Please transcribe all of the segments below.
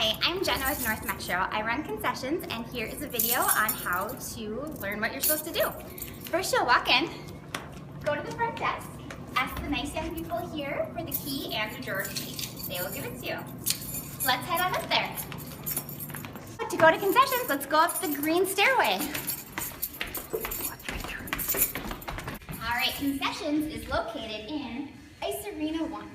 Hi, I'm Jenna with North Metro. I run concessions, and here is a video on how to learn what you're supposed to do. First, you'll walk in, go to the front desk, ask the nice young people here for the key and the drawer key. They will give it to you. Let's head on up there. To go to concessions, let's go up the green stairway. All right, concessions is located in Ice Arena 1.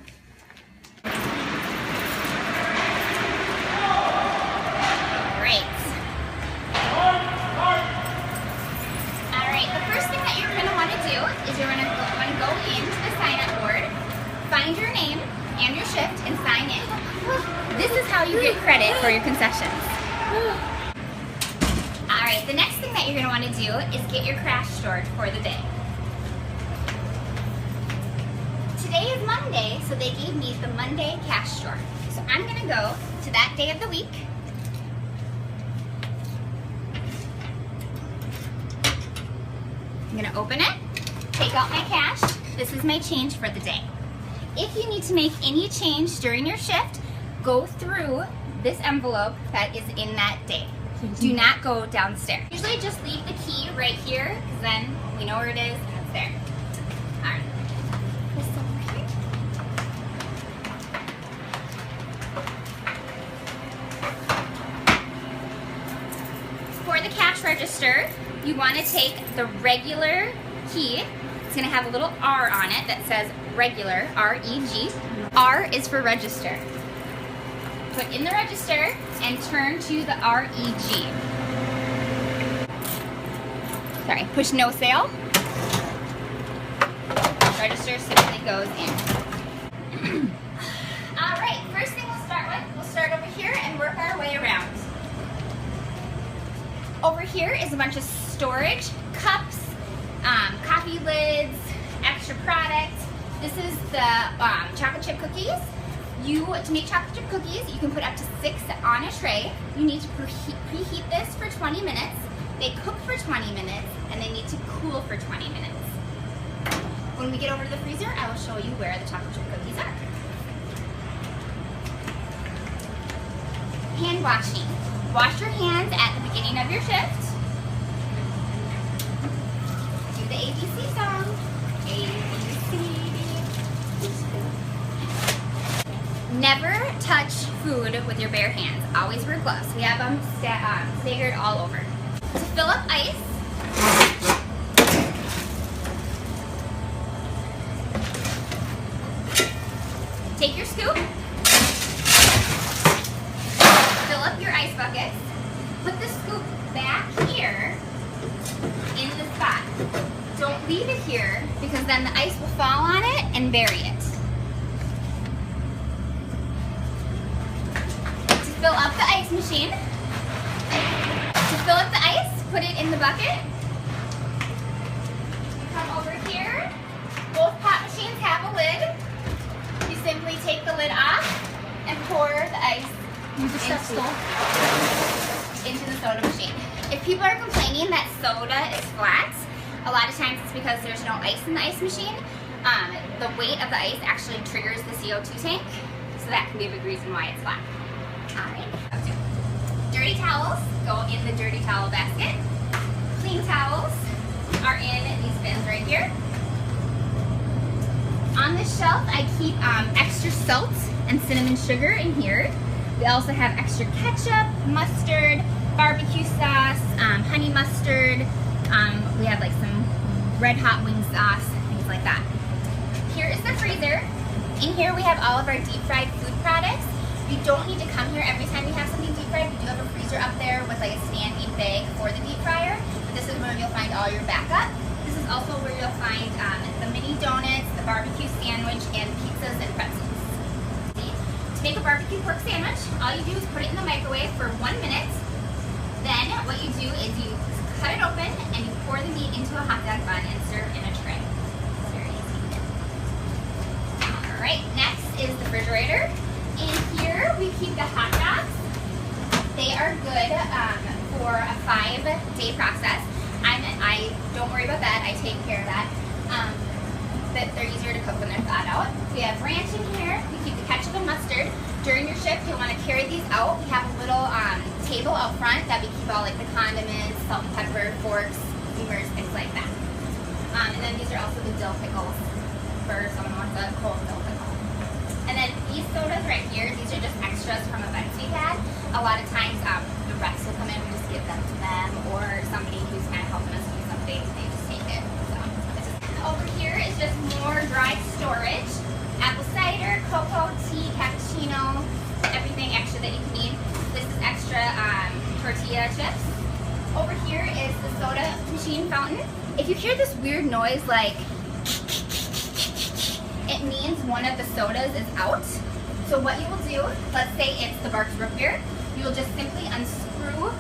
You're going to go into the sign-up board, find your name and your shift, and sign in. This is how you get credit for your concessions. Alright, the next thing that you're going to want to do is get your crash stored for the day. Today is Monday, so they gave me the Monday cash store. So I'm going to go to that day of the week. I'm going to open it. Take out my cash. This is my change for the day. If you need to make any change during your shift, go through this envelope that is in that day. Do not go downstairs. Usually just leave the key right here, because then we know where it is and it's there. All right. This over here. For the cash register, you want to take the regular key. It's going to have a little R on it that says regular, R-E-G. R is for register. Put in the register and turn to the R-E-G. Sorry, push no sale. Register simply goes in. All right, first thing we'll start over here and work our way around. Over here is a bunch of storage, cups, coffee lids, extra products. This is the chocolate chip cookies. To make chocolate chip cookies, you can put up to 6 on a tray. You need to preheat this for 20 minutes. They cook for 20 minutes, and they need to cool for 20 minutes. When we get over to the freezer, I will show you where the chocolate chip cookies are. Hand washing. Wash your hands at the beginning of your shift. The ABC song. ABC. Never touch food with your bare hands. Always wear gloves. We have them staggered all over. To fill up ice, take your scoop, fill up your ice buckets, put the scoop back here in the spot. Don't leave it here, because then the ice will fall on it and bury it. To fill up the ice machine, put it in the bucket. Come over here. Both pot machines have a lid. You simply take the lid off and pour the ice into the soda machine. If people are complaining that soda is flat, a lot of times it's because there's no ice in the ice machine. The weight of the ice actually triggers the CO2 tank, so that can be a big reason why it's flat. Alright. Dirty towels go in the dirty towel basket. Clean towels are in these bins right here. On this shelf, I keep extra salt and cinnamon sugar in here. We also have extra ketchup, mustard, barbecue sauce, honey mustard. We have like some red hot wing sauce, things like that. Here is the freezer. In here we have all of our deep fried food products. You don't need to come here every time you have something deep fried. We do have a freezer up there with like a standing bag for the deep fryer. But this is where you'll find all your backup. This is also where you'll find the mini donuts, the barbecue sandwich, and pizzas and pretzels. To make a barbecue pork sandwich, all you do is put it in the microwave for 1 minute. Then what you do is you cut it open and you pour the meat into a hot dog bun and serve in a tray. It's very easy. Alright, next is the refrigerator. In here we keep the hot dogs. They are good for a 5-day process. I don't worry about that, I take care of that. But they're easier to cook when they're thawed out. We have ranch in here. We keep the ketchup and mustard. During your shift, you'll want to carry these out. We have table out front that we keep all like the condiments, salt and pepper, forks, steamers, things like that. And then these are also the dill pickles for someone who wants a cold dill pickle. And then these sodas right here, these are just extras from events we've had. A lot of times the reps will come in, we just give them to them, or somebody who's kind of helping us do something, they just take it. So over here is just more dry storage. Apple cider, cocoa, tea, cappuccino, everything extra that you can need. This is extra tortilla chips. Over here is the soda machine fountain. If you hear this weird noise like it means one of the sodas is out. So what you will do, let's say it's the Barks root beer, you will just simply unscrew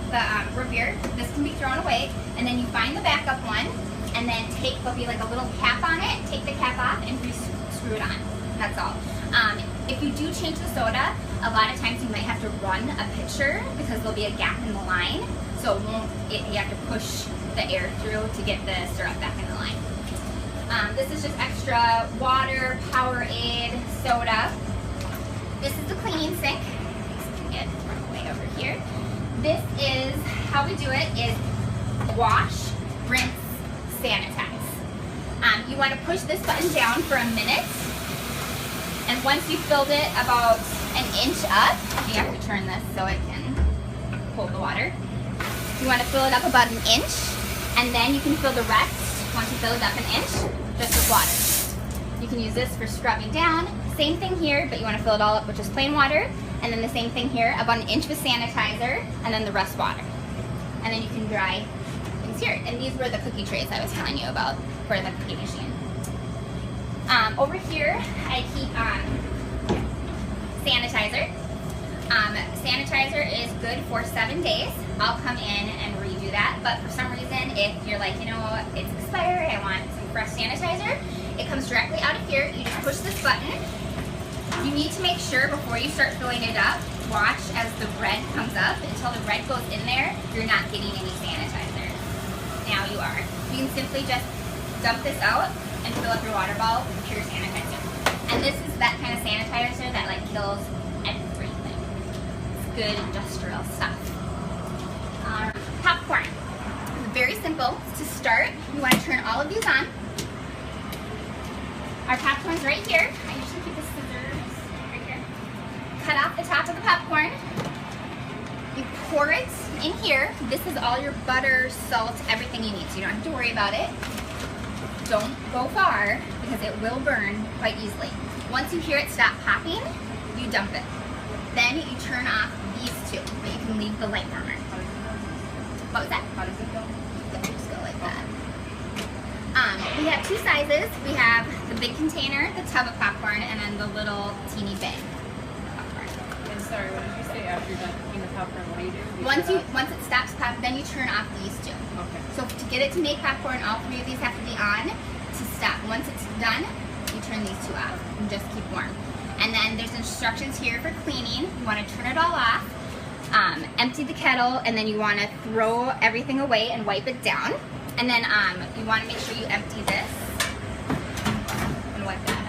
the root beer. This can be thrown away, and then you find the backup one, and then there'll be like a little cap on it, take the cap off and screw it on. That's all. If you do change the soda, a lot of times you might have to run a pitcher because there'll be a gap in the line, so you have to push the air through to get the syrup back in the line. This is just extra water, Powerade, soda. This is the cleaning sink. Get way over here. This is how we do it: is wash, rinse, sanitize. You want to push this button down for a minute, and once you've filled it about an inch up, you have to turn this so it can hold the water. You want to fill it up about an inch, and then you can fill the rest, once you fill it up an inch, just with water. You can use this for scrubbing down. Same thing here, but you want to fill it all up with just plain water, and then the same thing here, about an inch with sanitizer, and then the rest water. And then you can dry things here. And these were the cookie trays I was telling you about for the cookie machine. Over here, I keep sanitizer. Sanitizer is good for 7 days. I'll come in and redo that, but for some reason, if you're like, you know, it's expired, I want some fresh sanitizer, it comes directly out of here. You just push this button. You need to make sure before you start filling it up, watch as the red comes up. Until the red goes in there, you're not getting any sanitizer. Now you are. You can simply just dump this out and fill up your water bottle with pure sanitizer. And this is that kind of sanitizer that like kills everything. It's good industrial stuff. Popcorn. It's very simple. To start, you want to turn all of these on. Our popcorn's right here. I usually keep the scissors right here. Cut off the top of the popcorn. You pour it in here. This is all your butter, salt, everything you need, so you don't have to worry about it. Don't go far because it will burn quite easily. Once you hear it stop popping, you dump it. Then you turn off these two, but you can leave the light warmer. What was that? How does it go? It just go like that. We have two sizes. We have the big container, the tub of popcorn, and then the little teeny bag popcorn. And sorry, what did you say after you're done cooking the popcorn? What do you do? Once it stops popping, then you turn off these two. Okay. So to get it to make popcorn, all three of these have to be on to stop. Once it's done, you turn these two off and just keep warm. And then there's instructions here for cleaning. You want to turn it all off, empty the kettle, and then you want to throw everything away and wipe it down. And then you want to make sure you empty this and wipe that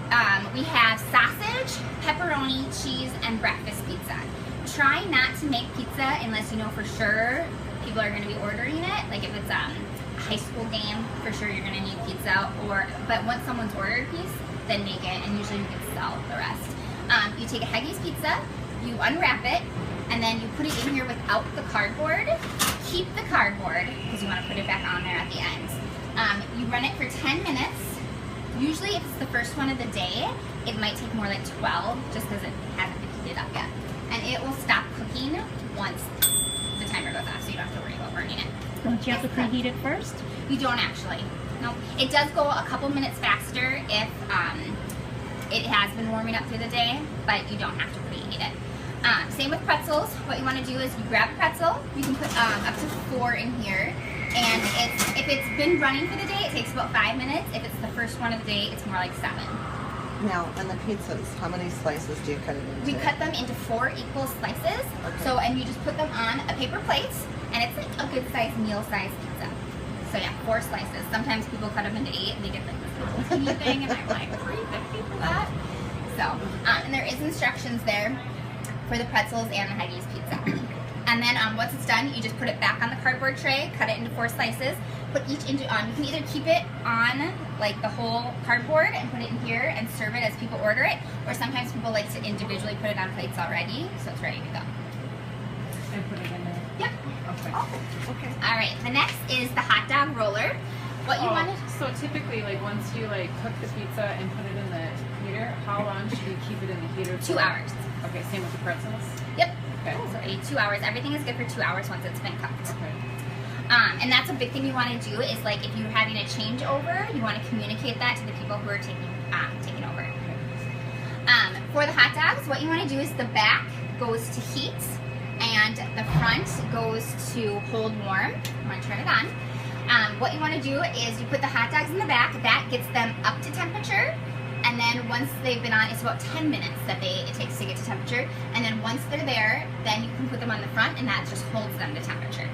out. We have sausage, pepperoni, cheese, and breakfast pizza. Try not to make pizza unless you know for sure people are going to be ordering it. Like if it's a high school game, for sure you're going to need pizza. But once someone's ordered a piece, then make it, and usually you can sell the rest. You take a Haggis pizza, you unwrap it, and then you put it in here without the cardboard. Keep the cardboard because you want to put it back on there at the end. You run it for 10 minutes. Usually if it's the first one of the day, it might take more like 12 just because it hasn't been heated up yet. And it will stop cooking once the timer goes off, so you don't have to worry about burning it. Don't you have to preheat it first? You don't actually. No, it does go a couple minutes faster if it has been warming up through the day, but you don't have to preheat it. Same with pretzels. What you want to do is you grab a pretzel. You can put up to 4 in here, and if it's been running for the day, it takes about 5 minutes. If it's the first one of the day, it's more like 7. Now, on the pizzas, how many slices do you cut it into? We cut them into 4 equal slices. Okay. So, and you just put them on a paper plate, and it's like a good size meal size pizza. So yeah, 4 slices. Sometimes people cut them into 8, and they get like this little teeny thing, and I'm like, $3.50 for that. So, and there is instructions there for the pretzels and the Haggis pizza. And then once it's done, you just put it back on the cardboard tray, cut it into 4 slices, put each into you can either keep it on like the whole cardboard and put it in here and serve it as people order it, or sometimes people like to individually put it on plates already, so it's ready to go. And put it in there. Yep. Okay. Okay. All right, the next is the hot dog roller. What you want to So typically, like once you like cook the pizza and put it in the heater, how long should you keep it in the heater? 2 hours. Okay, same with the pretzels. Yep. Okay. So 2 hours. Everything is good for 2 hours once it's been cooked. Okay. And that's a big thing you want to do is like if you're having a changeover, you want to communicate that to the people who are taking over. For the hot dogs, what you want to do is the back goes to heat and the front goes to hold warm. I'm going to turn it on. What you want to do is you put the hot dogs in the back. That gets them up to temperature. And then once they've been on, it's about 10 minutes that it takes to get to temperature. And then once they're there, then you can put them on the front and that just holds them to temperature.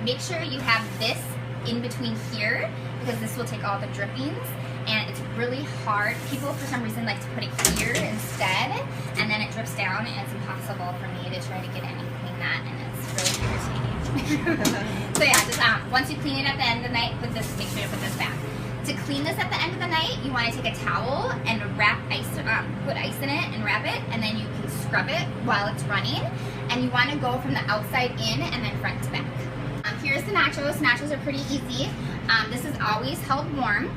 Make sure you have this in between here because this will take all the drippings and it's really hard. People for some reason like to put it here instead and then it drips down and it's impossible for me to try to get in and clean that and it's really irritating. So yeah, just once you clean it at the end of the night, make sure to put this back. To clean this at the end of the night, you want to take a towel and wrap ice, put ice in it and wrap it, and then you can scrub it while it's running. And you want to go from the outside in and then front to back. Here's the nachos. Nachos are pretty easy. This is always held warm.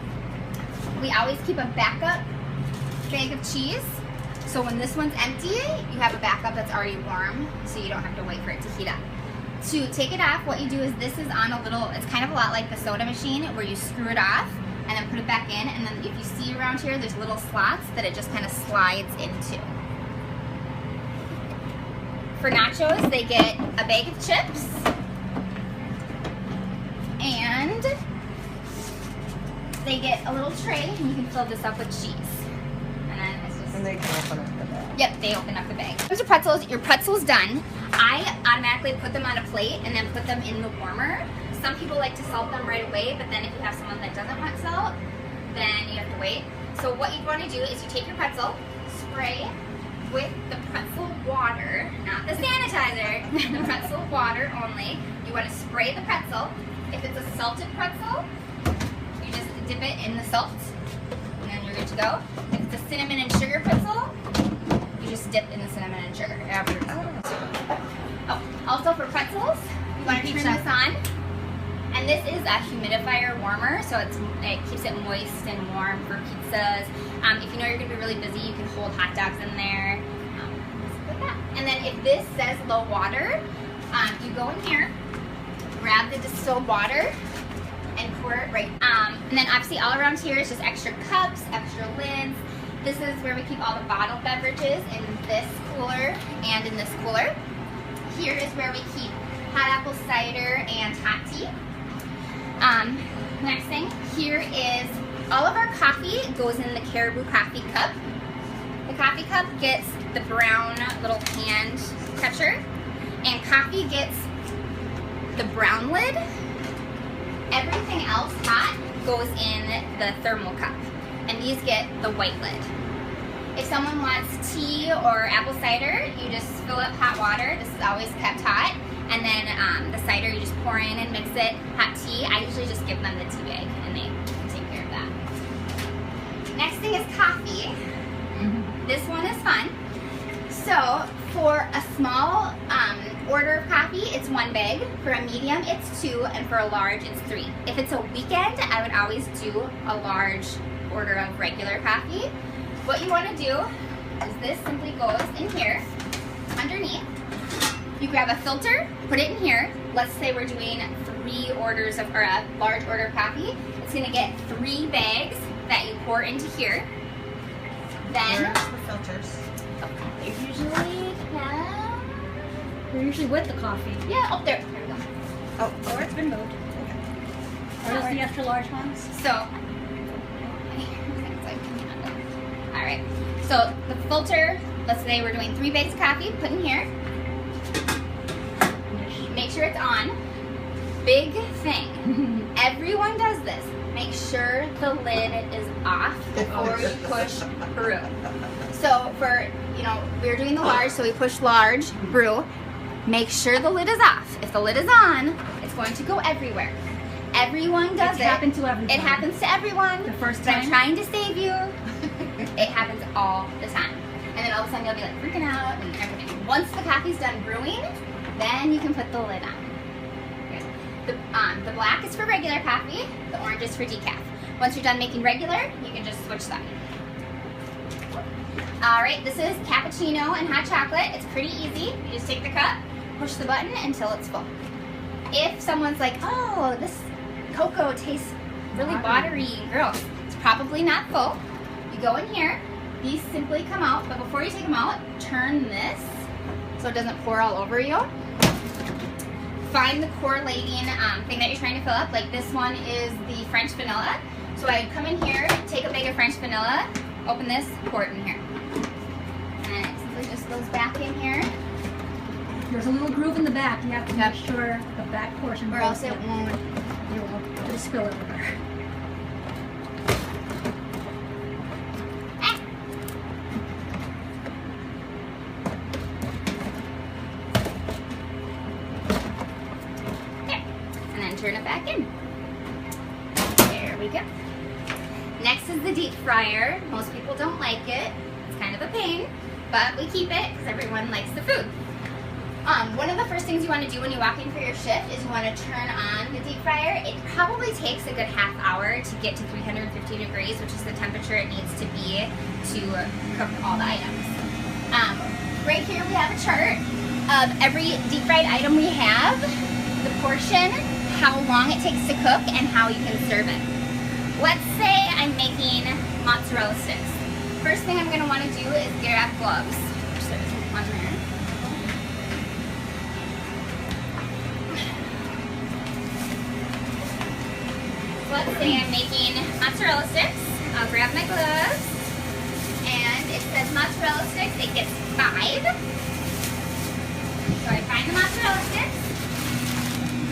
We always keep a backup bag of cheese. So when this one's empty, you have a backup that's already warm, so you don't have to wait for it to heat up. To take it off, what you do is this is on a little, it's kind of a lot like the soda machine where you screw it off and then put it back in, and then if you see around here, there's little slots that it just kind of slides into. For nachos, they get a bag of chips, and they get a little tray, and you can fill this up with cheese. And then it's just... And they can open up the bag. Yep, they open up the bag. Here's your pretzels. Your pretzel's done. I automatically put them on a plate and then put them in the warmer. Some people like to salt them right away, but then if you have someone that doesn't want salt, then you have to wait. So what you want to do is you take your pretzel, spray with the pretzel water, not the sanitizer, the pretzel water only. You want to spray the pretzel. If it's a salted pretzel, you just dip it in the salt, and then you're good to go. If it's a cinnamon and sugar pretzel, you just dip in the cinnamon and sugar. Oh, also for pretzels, you want to turn this on. And this is a humidifier warmer, so it keeps it moist and warm for pizzas. If you know you're going to be really busy, you can hold hot dogs in there. Like that. And then if this says low water, you go in here, grab the distilled water, and pour it right. And then obviously all around here is just extra cups, extra lids. This is where we keep all the bottled beverages in this cooler and in this cooler. Here is where we keep hot apple cider and hot tea. Next thing, here is all of our coffee goes in the Caribou coffee cup. The coffee cup gets the brown little hand catcher, and coffee gets the brown lid. Everything else hot goes in the thermal cup, and these get the white lid. If someone wants tea or apple cider, you just fill up hot water. This is always kept hot. And then the cider you just pour in and mix it. Hot tea, I usually just give them the tea bag and they take care of that. Next thing is coffee. This one is fun. So for a small order of coffee, it's 1 bag. For a medium, it's 2, and for a large, it's 3. If it's a weekend, I would always do a large order of regular coffee. What you want to do is this simply goes in here, underneath. You grab a filter, put it in here. Let's say we're doing 3 orders of, or a large order of coffee. It's gonna get 3 bags that you pour into here. Then, Where's the filters? they're usually, They're usually with the coffee. yeah, oh, there we go. Oh, Or it's been moved. Or just the extra large ones. So, all right. So the filter, let's say we're doing 3 bags of coffee, put in here. Make sure it's on. Big thing. Everyone does this. Make sure the lid is off before you push through. So you know, we're doing the large, so we push large, brew. Make sure the lid is off. If the lid is on, it's going to go everywhere. Everyone does it. It happens to everyone. It happens to everyone. The first But I'm time? trying to save you. It happens all the time. And then all of a sudden you'll be like freaking out and everything. Once the coffee's done brewing, then you can put the lid on. The black is for regular coffee, the orange is for decaf. Once you're done making regular, you can just switch that. All right, this is cappuccino and hot chocolate. It's pretty easy. You just take the cup, push the button until it's full. If someone's like, oh, this cocoa tastes really watery and gross, it's probably not full. You go in here, these simply come out, but before you take them out, turn this so it doesn't pour all over you. Find the correlating thing that you're trying to fill up. Like this one is the French vanilla. So I'd come in here, take a bag of French vanilla, open this, pour it in here. And it simply just goes back in here. There's a little groove in the back. You have to make sure the back portion Or else it won't. You will just spill everywhere. And then turn it back in. There we go. Next is the deep fryer. Most people don't like it. It's kind of a pain, but we keep it because everyone likes the food. One of the first things you want to do when you walk in for your shift is you want to turn on the deep fryer. It probably takes a good half hour to get to 350 degrees, which is the temperature it needs to be to cook all the items. Right here we have a chart of every deep fried item we have, the portion, how long it takes to cook, and how you can serve it. Let's say I'm making mozzarella sticks. First thing I'm going to want to do is grab gloves. So there's one there. Let's say I'm making mozzarella sticks. I'll grab my gloves, and it says mozzarella sticks. It gets 5. So I find the mozzarella sticks.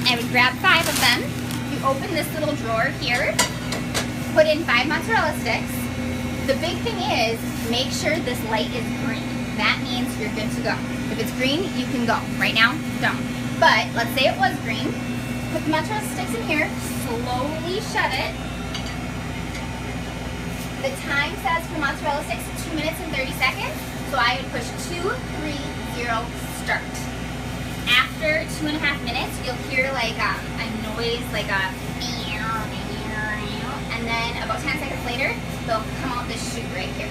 I would grab 5 of them. You open this little drawer here, put in 5 mozzarella sticks. The big thing is, make sure this light is green. That means you're good to go. If it's green, you can go. Right now, don't. But let's say it was green. Put the mozzarella sticks in here, slowly shut it. The time says for mozzarella sticks 2 minutes and 30 seconds. So I would push 2, 3, 0, start. After 2.5 minutes, you'll hear like a noise, like a meow, and then about 10 seconds later, they'll come out this chute right here.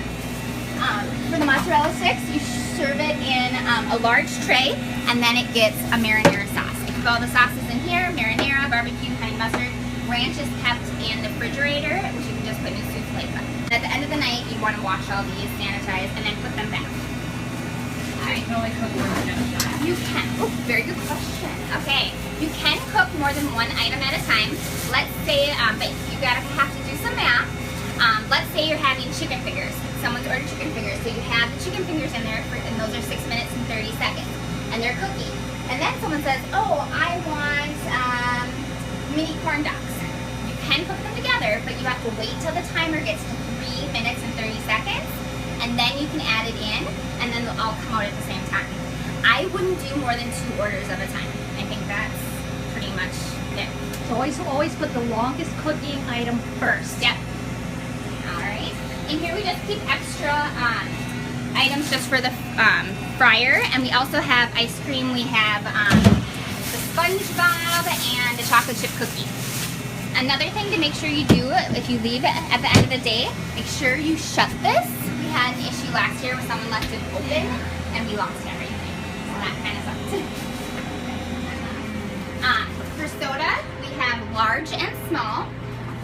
For the mozzarella sticks, you serve it in a large tray, and then it gets a marinara sauce. I keep all the sauces in here: marinara, barbecue, honey mustard. Ranch is kept in the refrigerator, which you can just put in a soup plate. At the end of the night, you want to wash all these, sanitize, and then put them back. You can only cook one item at a time. You can. Oh, very good question. Okay, you can cook more than one item at a time. Let's say, but you gotta have to do some math. Let's say you're having chicken fingers. Someone's ordered chicken fingers, so you have the chicken fingers in there, and those are 6 minutes and 30 seconds, and they're cooking. And then someone says, "Oh, I want mini corn dogs." You can cook them together, but you have to wait till the timer gets to 3 minutes and 30 seconds. And then you can add it in, and then they'll all come out at the same time. I wouldn't do more than 2 orders at a time. I think that's pretty much it. So always put the longest cooking item first. Yep. All right. In here we just keep extra items just for the fryer, and we also have ice cream. We have the SpongeBob and the chocolate chip cookie. Another thing to make sure you do if you leave at the end of the day, make sure you shut this. We had an issue last year where someone left it open and we lost everything. So that kind of sucked. For soda, we have large and small.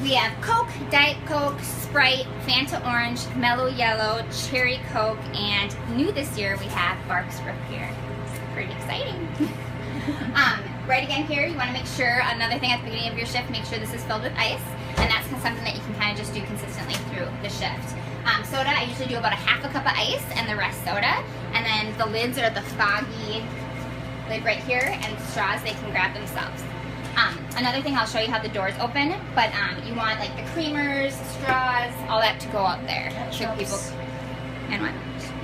We have Coke, Diet Coke, Sprite, Fanta Orange, Mellow Yellow, Cherry Coke, and new this year we have Barks Root Beer. It's pretty exciting. Right again here, you want to make sure, another thing at the beginning of your shift, make sure this is filled with ice, and that's something that you can kind of just do consistently through the shift. Soda, I usually do about a half a cup of ice and the rest soda, and then the lids are the foggy lid right here, and straws, they can grab themselves. Another thing, I'll show you how the doors open, but you want like the creamers, straws, all that to go out there. So people, and what?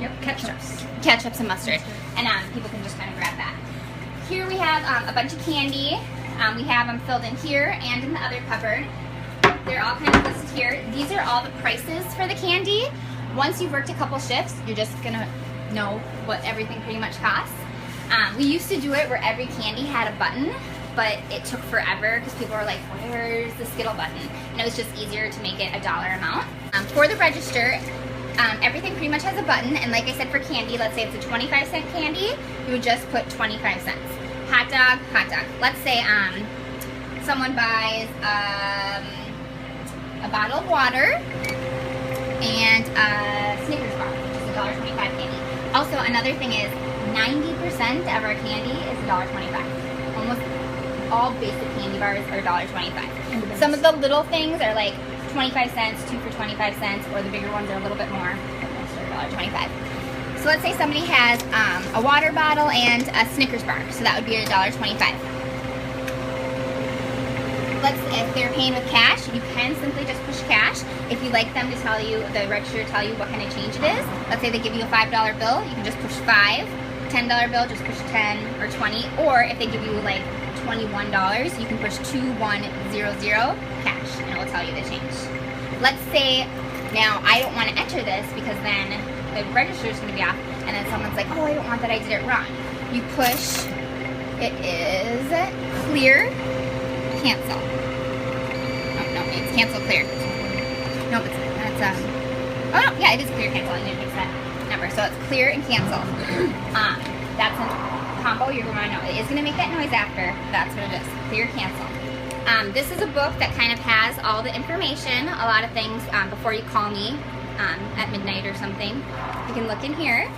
Yep, ketchups. Ketchups and mustard. And people can just kind of grab that. Here we have a bunch of candy. We have them filled in here and in the other cupboard. They're all kind of listed here. These are all the prices for the candy. Once you've worked a couple shifts, you're just gonna know what everything pretty much costs. We used to do it where every candy had a button, but it took forever because people were like, where's the Skittle button? And it was just easier to make it a dollar amount. For the register, everything pretty much has a button, and like I said, for candy, let's say it's a 25-cent candy, you would just put 25 cents. Hot dog, hot dog. Let's say someone buys a bottle of water and a Snickers bar, which is $1.25 candy. Also, another thing is 90% of our candy is $1.25. Almost all basic candy bars are $1.25. Some of the little things are like 25 cents, 2 for 25 cents, or the bigger ones are a little bit more, but most are $1.25. So let's say somebody has a water bottle and a Snickers bar, so that would be $1.25. If they're paying with cash, you can simply just push cash. If you like them to tell you, the register to tell you what kind of change it is, let's say they give you a $5 bill, you can just push 5. $10 bill, just push 10 or 20. Or if they give you like $21, you can push 2100 cash, and it will tell you the change. Let's say now I don't want to enter this because then the register is going to be off, and then someone's like, oh, I don't want that, I did it wrong. You push, it is clear, cancel. Oh, no, it's cancel clear. No, that's, oh no, yeah, it is clear cancel. I need to fix that number. So it's clear and cancel. That's a combo you're going to know. It is going to make that noise after. That's what it is. Clear, cancel. This is a book that kind of has all the information, a lot of things before you call me at midnight or something. You can look in here.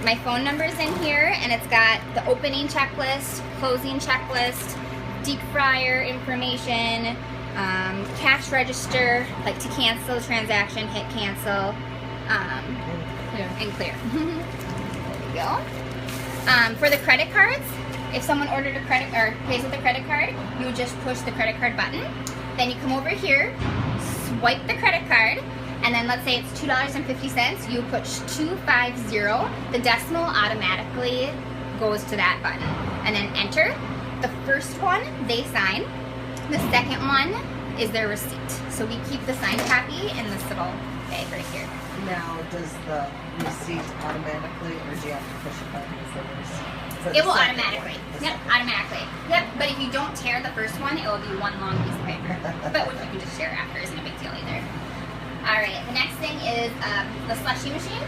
My phone number is in here, and it's got the opening checklist, closing checklist, deep fryer information, cash register, like to cancel the transaction, hit cancel, Clear. and clear. There we go. For the credit cards, if someone ordered a credit or pays with a credit card, you would just push the credit card button. Then you come over here, swipe the credit card, and then let's say it's $2.50, you push 250. The decimal automatically goes to that button. And then enter. The first one, they sign. The second one is their receipt. So we keep the signed copy in this little bag right here. Now, does the receipt automatically, or do you have to push a button for the receipt? It will automatically. Yep, automatically. Yep, but if you don't tear the first one, it will be one long piece of paper. But which you can just share after isn't a big deal either. Alright, the next thing is the slushy machine.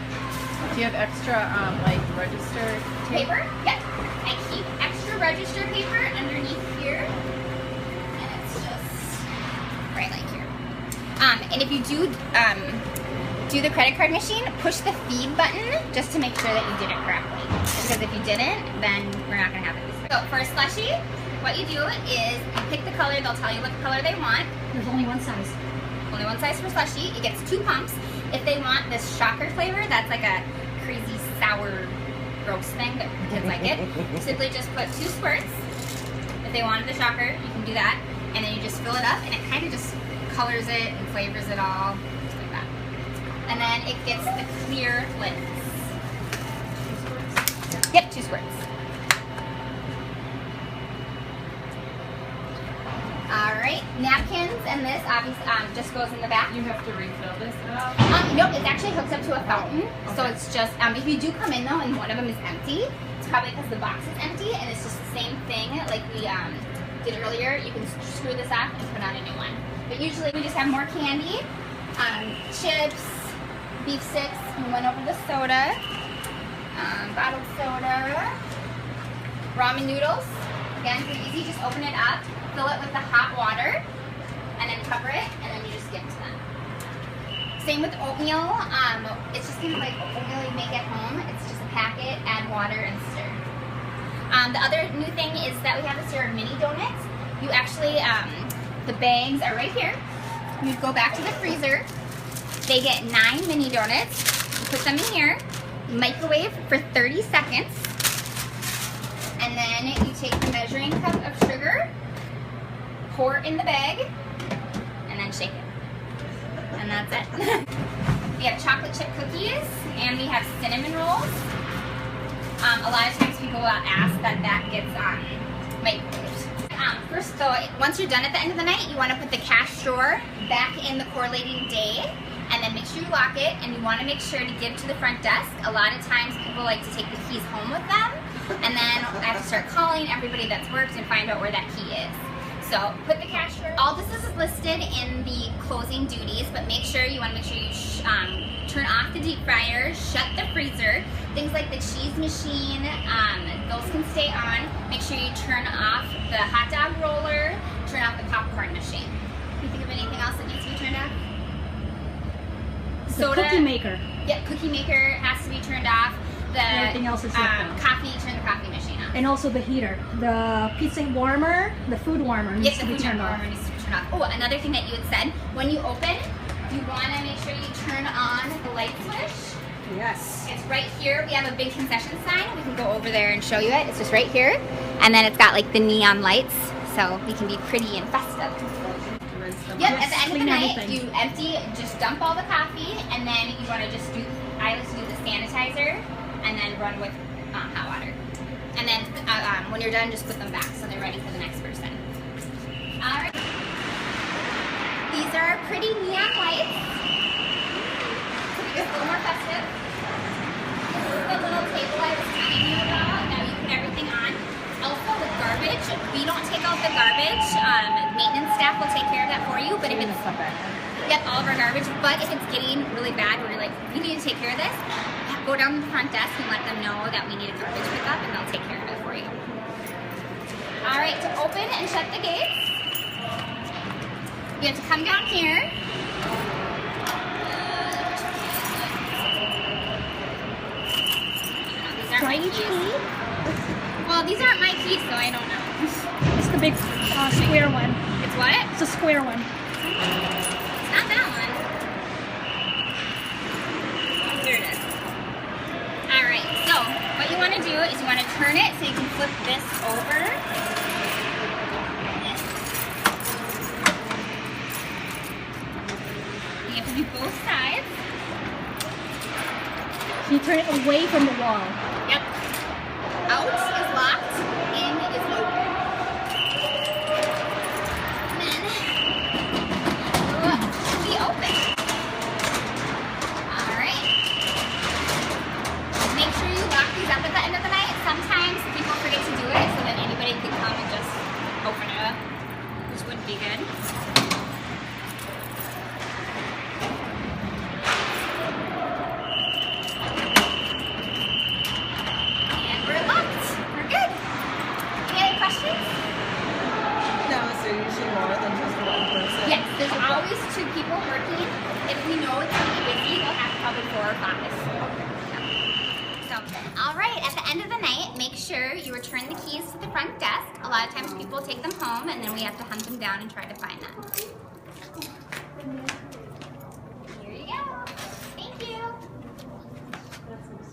Do you have extra, like, register tape? Paper? Yep. I keep extra register paper underneath here. And it's just right like here. And if you do the credit card machine, push the feed button just to make sure that you did it correctly. Because if you didn't, then we're not going to have it. So for a slushie, what you do is you pick the color, they'll tell you what color they want. There's only one size. Only one size for slushie. It gets 2 pumps. If they want this shocker flavor, that's like a crazy sour gross thing, but kids like it. Simply just put 2 squirts. If they wanted the shocker, you can do that. And then you just fill it up, and it kind of just colors it and flavors it all. Just like that. And then it gets the clear lids. 2 squirts? Yep, 2 squirts. Alright, napkins, and this obviously just goes in the back. You have to refill this at all? Nope, it actually hooks up to a fountain. Okay. So it's just, if you do come in though and one of them is empty, it's probably because the box is empty, and it's just the same thing like we did earlier. You can screw this off and put on a new one. But usually we just have more candy, chips, beef sticks, we went over the soda, bottled soda, ramen noodles. Again, pretty easy, just open it up, fill it with the hot water, and then cover it, and then you just give it to them. Same with oatmeal. It's just kind of like oatmeal you make at home. It's just a packet, add water, and stir. The other new thing is that we have this here mini donuts. You actually, the bags are right here. You go back to the freezer. They get 9 mini donuts. You put them in here, microwave for 30 seconds, and then you take the measuring cup of sugar, pour it in the bag, and then shake it. And that's it. We have chocolate chip cookies. And we have cinnamon rolls. A lot of times people will ask that gets microwaved. First though, once you're done at the end of the night, you want to put the cash drawer back in the correlating day, and then make sure you lock it, and you want to make sure to give to the front desk. A lot of times people like to take the keys home with them, and then I have to start calling everybody that's worked and find out where that key is. So put the cash drawer. All this is listed in the closing duties, but you want to make sure you turn off the deep fryer, shut the freezer. Things like the cheese machine, those can stay on. Make sure you turn off the hot dog roller, turn off the popcorn machine. Can you think of anything else that needs to be turned off? The cookie maker. Yep, cookie maker has to be turned off. Everything else is coffee, turn the coffee machine off. And also the heater. The pizza warmer, the food warmer needs to be turned off. Needs to be turned off. Oh, another thing that you had said, when you open, you want to make sure you turn on the light switch. Yes. It's right here. We have a big concession sign. We can go over there and show you it. It's just right here. And then it's got like the neon lights, so we can be pretty and festive. Yep, at the end of the night, you empty, just dump all the coffee, and then you want to just do, I like to do the sanitizer, and then run with hot water. And then when you're done, just put them back so they're ready for the next person. All right. These are our pretty neon lights. It's a little more festive. This is the little table I was telling you about. Now you put everything on. Also the garbage, we don't take out the garbage. Maintenance staff will take care of that for you. But if it's all of our garbage. But if it's getting really bad, where you're like, we need to take care of this, go down to the front desk and let them know that we need a garbage pickup, and they'll take care of it for you. All right, to open and shut the gates, you have to come down here. My key? Well, these aren't my keys, so I don't know. It's the big square one. It's what? It's a square one. It's not that one. Here it is. Alright, so what you want to do is you want to turn it so you can flip this over. You have to do both sides. So you turn it away from the wall. Yep. Out is locked, in is open. And then we open. Alright. Make sure you lock these up at the end of the night. Sometimes people forget to do it so that anybody can come and just open it up, which wouldn't be good. Yes, there's always 2 people working. If we know it's going to be busy, we'll have probably 4 or 5. So, all right, at the end of the night, make sure you return the keys to the front desk. A lot of times people take them home, and then we have to hunt them down and try to find them.